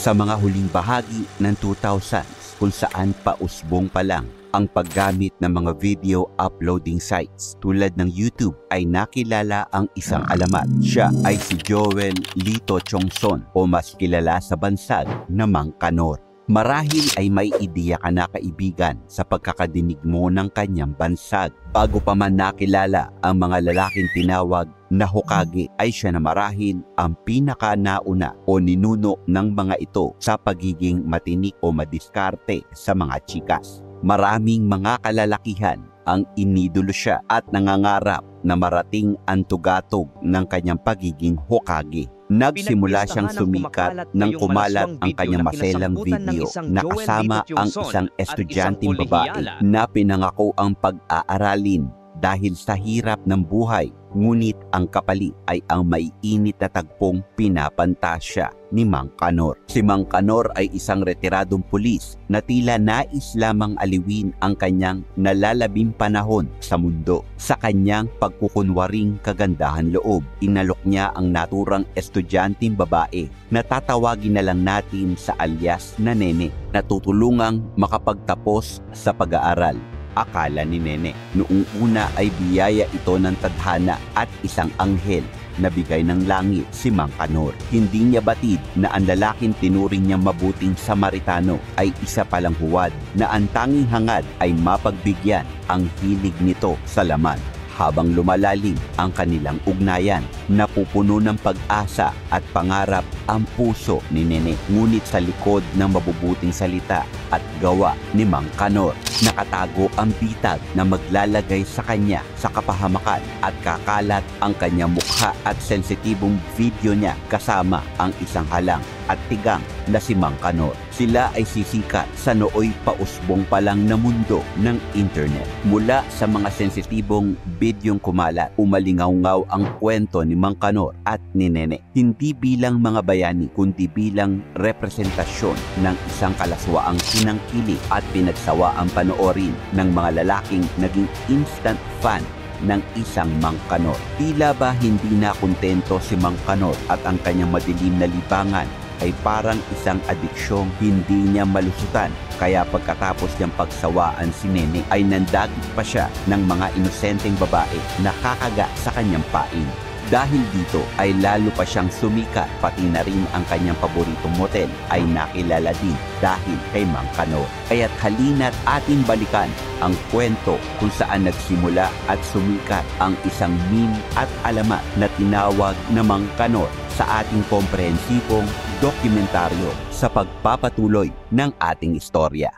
sa mga huling bahagi ng 2000s kung saan pausbong pa lang ang paggamit ng mga video uploading sites tulad ng YouTube ay nakilala ang isang alamat. Siya ay si Joel Lito Chongson o mas kilala sa bansag na Mang Kanor. Marahil ay may ideya ka na kaibigan sa pagkakadinig mo ng kanyang bansag. Bago pa man nakilala ang mga lalaking tinawag na Hokage ay siya na marahil ang pinakanauna o ninuno ng mga ito sa pagiging matinik o madiskarte sa mga chikas. Maraming mga kalalakihan ang inidolo siya at nangangarap na marating ang tugatog ng kanyang pagiging Hokage. Nagsimula siyang sumikat nang kumalat ang kanyang maselang video na kasama ang isang estudyanteng babae na pinangako ang pag-aaralin dahil sa hirap ng buhay, ngunit ang kapalit ay ang maiinit na tagpong pinapantasya ni Mang Kanor. Si Mang Kanor ay isang retiradong pulis na tila nais lamang aliwin ang kanyang nalalabing panahon sa mundo. Sa kanyang pagkukunwaring kagandahan loob, inalok niya ang naturang estudyanteng babae na tatawagin na lang natin sa alias na Nene na tutulungang makapagtapos sa pag-aaral. Akala ni Nene, noong una ay biyaya ito ng tadhana at isang anghel na bigay ng langit si Mang Kanor. Hindi niya batid na ang lalaking tinuring niyang mabuting Samaritano ay isa palang huwad na ang tanging hangad ay mapagbigyan ang hilig nito sa laman. Habang lumalalim ang kanilang ugnayan, napupuno ng pag-asa at pangarap ang puso ni Nene. Ngunit sa likod ng mabubuting salita at gawa ni Mang Kanor, nakatago ang bitag na maglalagay sa kanya sa kapahamakan at kakalat ang kanyang mukha at sensitibong video niya kasama ang isang halang at tigang na si Mang Kanor. Sila ay sisikat sa nooy pausbong pa lang na mundo ng internet. Mula sa mga sensitibong bidyong kumalat, umalingaw-ngaw ang kwento ni Mang Kanor at ni Nene. Hindi bilang mga bayani, kundi bilang representasyon ng isang kalaswaang sinangkili at pinagsawaang panoorin ng mga lalaking naging instant fan ng isang Mang Kanor. Tila ba hindi na kontento si Mang Kanor at ang kanyang madilim na libangan ay parang isang adiksyong hindi niya malusutan. Kaya pagkatapos niyang pagsawaan si Nene ay nandagit pa siya ng mga inosenteng babae na kakaga sa kanyang pain. Dahil dito ay lalo pa siyang sumikat, pati na rin ang kanyang paboritong motel ay nakilala din dahil kay Mang Kanor. Kaya't halina't ating balikan ang kwento kung saan nagsimula at sumikat ang isang meme at alamat na tinawag na Mang Kanor sa ating komprehensibong dokumentaryo sa pagpapatuloy ng ating istorya.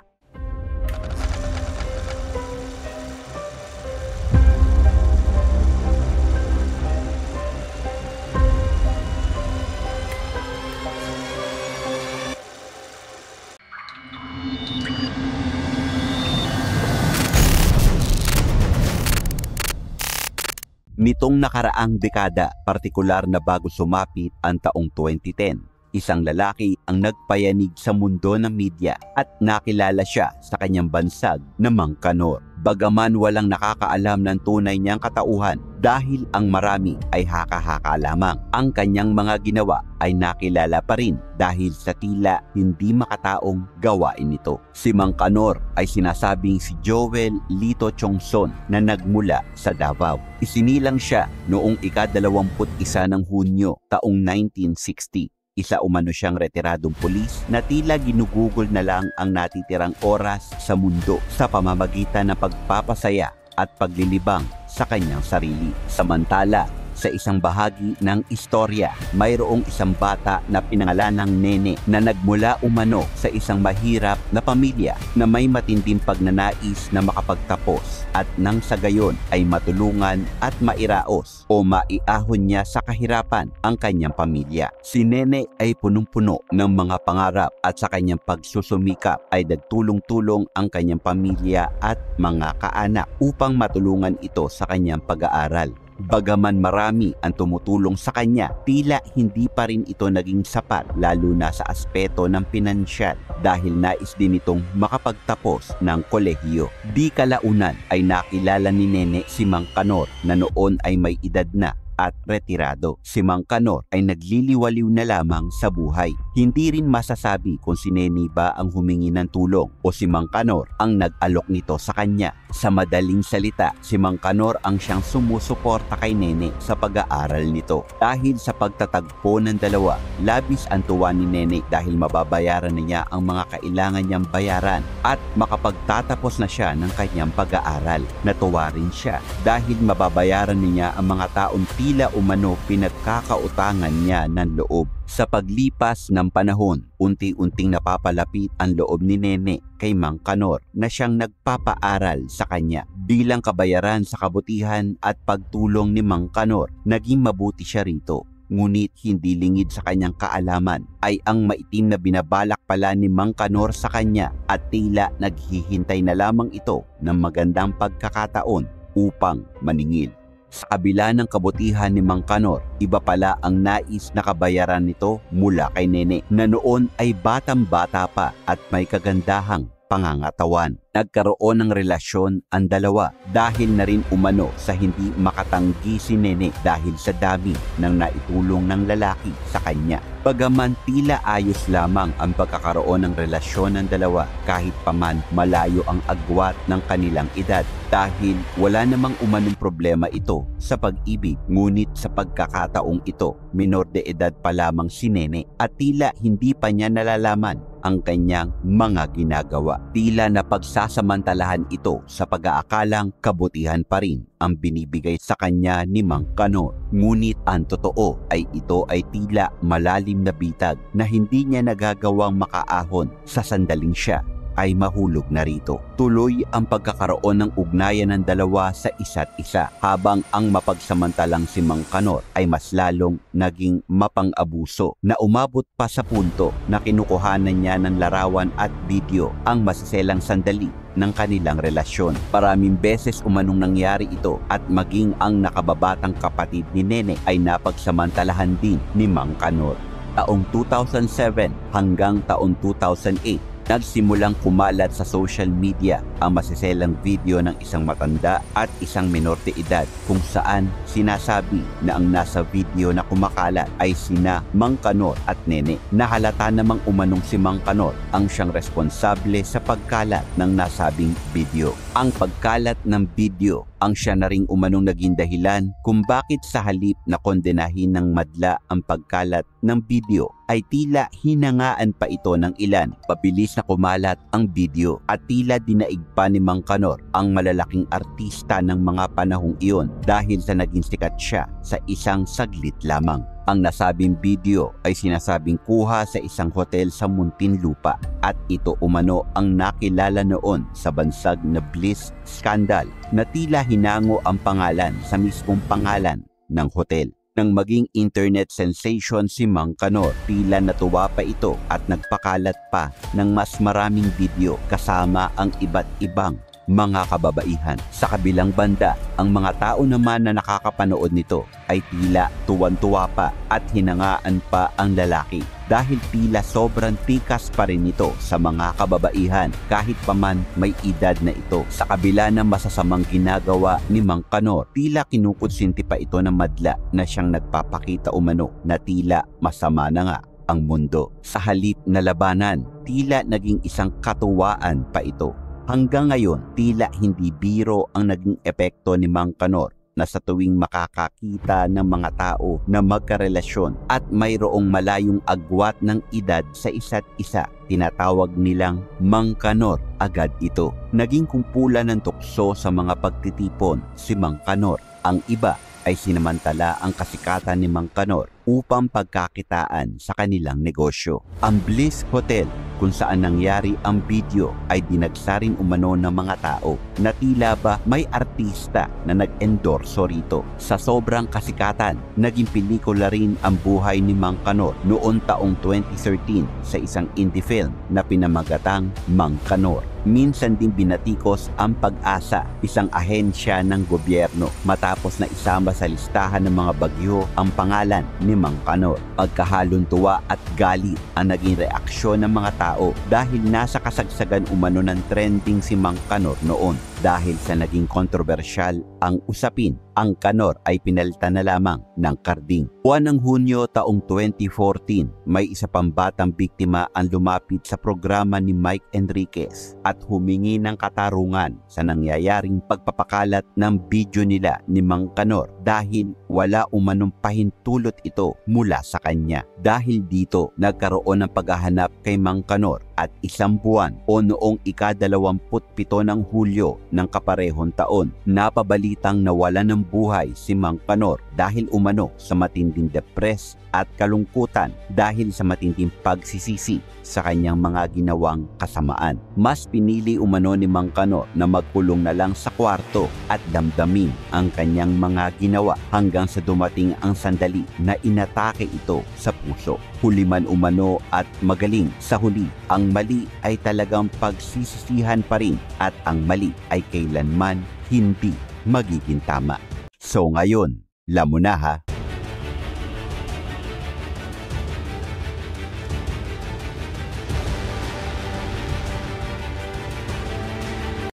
Nitong nakaraang dekada, partikular na bago sumapit ang taong 2010, isang lalaki ang nagpayanig sa mundo ng media at nakilala siya sa kanyang bansag na Mang Kanor. Bagaman walang nakakaalam ng tunay niyang katauhan dahil ang marami ay haka-haka lamang, ang kanyang mga ginawa ay nakilala pa rin dahil sa tila hindi makataong gawain nito. Si Mang Kanor ay sinasabing si Joel Lito Chongson na nagmula sa Davao. Isinilang siya noong ika-21 ng Hunyo taong 1960. Isa umano siyang retiradong pulis na tila ginugugol na lang ang natitirang oras sa mundo sa pamamagitan ng pagpapasaya at paglilibang sa kanyang sarili. Samantala, sa isang bahagi ng istorya, mayroong isang bata na pinangalanang Nene na nagmula umano sa isang mahirap na pamilya na may matinding pagnanais na makapagtapos at nang sa gayon ay matulungan at mairaos o maiahon niya sa kahirapan ang kanyang pamilya. Si Nene ay punong-puno ng mga pangarap at sa kanyang pagsusumikap ay nagtulong-tulong ang kanyang pamilya at mga kaanak upang matulungan ito sa kanyang pag-aaral. Bagaman marami ang tumutulong sa kanya, tila hindi pa rin ito naging sapat lalo na sa aspeto ng pinansyal dahil nais din itong makapagtapos ng kolehiyo. Di kalaunan ay nakilala ni Nene si Mang Kanor na noon ay may edad na at retirado. Si Mang Kanor ay nagliliwaliw na lamang sa buhay. Hindi rin masasabi kung si Nene ba ang humingi ng tulong o si Mang Kanor ang nag-alok nito sa kanya. Sa madaling salita, si Mang Kanor ang siyang sumusuporta kay Nene sa pag-aaral nito. Dahil sa pagtatagpo ng dalawa, labis ang tuwa ni Nene dahil mababayaran na niya ang mga kailangan niyang bayaran at makapagtatapos na siya ng kanyang pag-aaral. Natuwa rin siya dahil mababayaran niya ang mga taong tila umano pinagkakautangan niya ng loob. Sa paglipas ng panahon, unti-unting napapalapit ang loob ni Nene kay Mang Kanor na siyang nagpapaaral sa kanya. Bilang kabayaran sa kabutihan at pagtulong ni Mang Kanor, naging mabuti siya rito. Ngunit hindi lingid sa kanyang kaalaman ay ang maitim na binabalak pala ni Mang Kanor sa kanya at tila naghihintay na lamang ito ng magandang pagkakataon upang maningil. Sa kabila ng kabutihan ni Mang Kanor, iba pala ang nais na kabayaran nito mula kay Nene na noon ay batang-bata pa at may kagandahang pangangatawan. Nagkaroon ng relasyon ang dalawa dahil na rin umano sa hindi makatanggi si Nene dahil sa dami ng naitulong ng lalaki sa kanya. Bagaman tila ayos lamang ang pagkakaroon ng relasyon ng dalawa kahit paman malayo ang agwat ng kanilang edad dahil wala namang umanong problema ito sa pag-ibig, ngunit sa pagkakataong ito, minor de edad pa lamang si Nene at tila hindi pa niya nalalaman ang kanyang mga ginagawa. Tila napagsasamantalahan ito sa pag-aakalang kabutihan pa rin ang binibigay sa kanya ni Mang Kanor. Ngunit ang totoo ay ito ay tila malalim na bitag na hindi niya nagagawang makaahon sa sandaling siya ay mahulog na rito. Tuloy ang pagkakaroon ng ugnayan ng dalawa sa isa't isa habang ang mapagsamantalang si Mang Kanor ay mas lalong naging mapang-abuso na umabot pa sa punto na kinukuhanan niya ng larawan at video ang masiselang sandali ng kanilang relasyon. Maraming beses umanong nangyari ito at maging ang nakababatang kapatid ni Nene ay napagsamantalahan din ni Mang Kanor. Taong 2007 hanggang taong 2008, nagsimulang kumalat sa social media ang masiselang video ng isang matanda at isang menor de edad kung saan sinasabi na ang nasa video na kumakalat ay sina Mang Kanor at Nene. Nahalata namang umanong si Mang Kanor ang siyang responsable sa pagkalat ng nasabing video. Ang pagkalat ng video ang siya na ring umanong naging dahilan kung bakit sa halip na kondenahin ng madla ang pagkalat ng video ay tila hinangaan pa ito ng ilan. Pabilis na kumalat ang video at tila dinaig pa ni Mang Kanor ang malalaking artista ng mga panahong iyon dahil sa naging sikat siya sa isang saglit lamang. Ang nasabing video ay sinasabing kuha sa isang hotel sa Muntinlupa at ito umano ang nakilala noon sa bansag na Bliss Scandal na tila hinango ang pangalan sa mismong pangalan ng hotel. Nang maging internet sensation si Mang Kanor, tila natuwa pa ito at nagpakalat pa ng mas maraming video kasama ang iba't ibang mga kababaihan. Sa kabilang banda, ang mga tao naman na nakakapanood nito ay tila tuwan-tuwa pa at hinangaan pa ang lalaki dahil tila sobrang tikas pa rin ito sa mga kababaihan kahit paman may edad na ito. Sa kabila ng masasamang ginagawa ni Mang Kanor, tila kinukutsinti pa ito ng madla na siyang nagpapakita umano na tila masama na nga ang mundo. Sa halip na labanan, tila naging isang katuwaan pa ito. Hanggang ngayon, tila hindi biro ang naging epekto ni Mang Kanor na sa tuwing makakakita ng mga tao na magkarelasyon at mayroong malayong agwat ng edad sa isa't isa, tinatawag nilang Mang Kanor agad ito. Naging kumpulan ng tukso sa mga pagtitipon si Mang Kanor. Ang iba ay sinamantala ang kasikatan ni Mang Kanor upang pagkakitaan sa kanilang negosyo. Ang Bliss Hotel kung saan nangyari ang video ay dinagsarin umano ng mga tao na tila ba may artista na nag-endorso rito. Sa sobrang kasikatan, naging pelikula rin ang buhay ni Mang Kanor noong taong 2013 sa isang indie film na pinamagatang Mang Kanor. Minsan din binatikos ang Pag-asa, isang ahensya ng gobyerno, matapos na isama sa listahan ng mga bagyo ang pangalan ni Mang Kanor. Pagkahalong tuwa at galit ang naging reaksyon ng mga tao dahil nasa kasagsagan umano ng trending si Mang Kanor noon. Dahil sa naging kontrobersyal ang usapin, ang kanor ay pinalitan na lamang ng karding. Buwan ng Hunyo taong 2014, may isa pang batang biktima ang lumapit sa programa ni Mike Enriquez at humingi ng katarungan sa nangyayaring pagpapakalat ng video nila ni Mang Kanor dahil wala umanong pahintulot ito mula sa kanya. Dahil dito, nagkaroon ng paghahanap kay Mang Kanor at isang buwan o noong ika-27 ng Hulyo ng kaparehong taon, napabalitang nawala ng buhay si Mang Kanor dahil umano sa matinding depres at kalungkutan dahil sa matinding pagsisisi sa kanyang mga ginawang kasamaan. Mas pinili umano ni Mang Kanor na magkulong na lang sa kwarto at damdamin ang kanyang mga ginawa hanggang sa dumating ang sandali na inatake ito sa puso. Huli man umano at magaling sa huli, ang mali ay talagang pagsisisihan pa rin at ang mali ay kailanman hindi magiging tama. So ngayon, alam mo na ha.